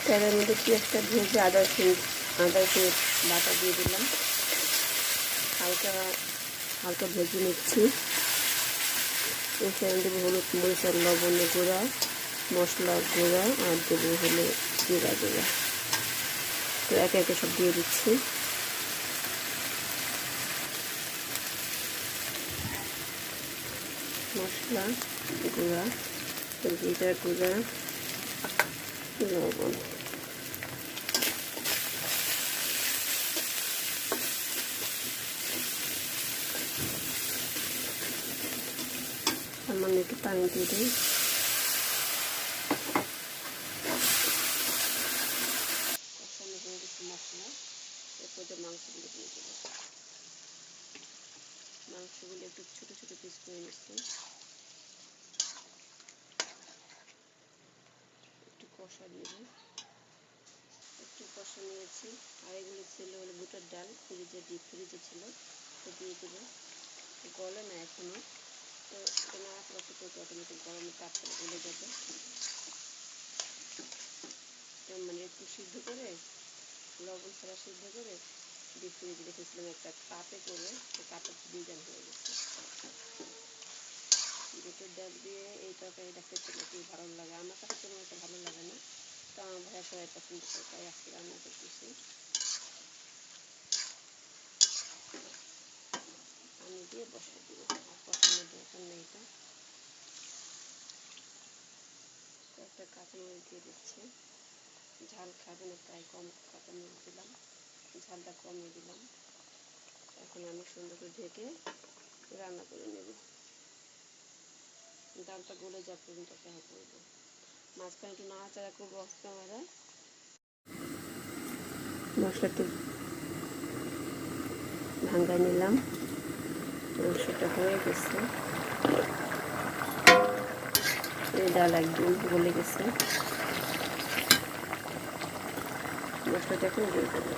তেলের মধ্যে পেঁয়াজটা ভেজে আদা রসুন বাটা দিয়ে দিলাম। হালকা হালকা ভেজে নিচ্ছি। এখানে দেবো হলুদ মরিচ আর লবণের গুঁড়া, মশলা গুঁড়া, আর দেবো হলো জিরা গুঁড়া। তো একে একে সব দিয়ে দিচ্ছি। মশলা গুঁড়া, জিরা গুঁড়া, লবণ। সামান্য একটু পানি দিয়ে দিই। মশলা এরপরে মাংসগুলো দিয়ে দেবো। মাংসগুলো একটু ছোটো ছোটো পিস করে নিচ্ছি। একটু কষা দিয়ে একটু কষা নিয়েছি। আর এগুলো ছিল হলো বুটের ডাল, ডিপ ফ্রিজে ছিল, তো দিয়ে দেবো। গলে না এখনো, তো না রাখতে তো অটোমেটিক গরমে তাড়াতাড়ি গলে যাবে। তো মানে একটু সিদ্ধ করে, লবণ ছাড়া সিদ্ধ করে ডিপ ফ্রিজে রেখেছিলাম একটা কাপে করে, তো কাপে ভিজান হয়ে গেছে। বুটের ডাল দিয়ে এই তরকারিটা খেতে নাকি ভালো লাগে, আমার কাছে তেমন একটা ভালো লাগে না, তো আমার ভাইয়া সবাই পছন্দ করে, তাই আজকে রান্না করতেছি। পানি দিয়ে বসিয়ে দেবো, আর কষানোর দরকার নেই। এটা কয়েকটা কাঁচামরিচ দিয়ে দিচ্ছি। ঝাল খাবে না তাই কম কাঁচামরিচ দিলাম, ঝালটা কমিয়ে দিলাম। এখন আমি সুন্দর করে ঢেকে রান্না করে নেব। ডালটা গলে যাওয়া পর্যন্ত অপেক্ষা করবো। মাঝখানে একটু নাড়াচাড়া করবো অফ ক্যামেরায়। মশলাটা ভাঙ্গাই নিলাম, মাংসটা হয়ে গেছে। এই ডাল একদম গলে গেছে। মশলাটা এখন দিয়ে দেবো।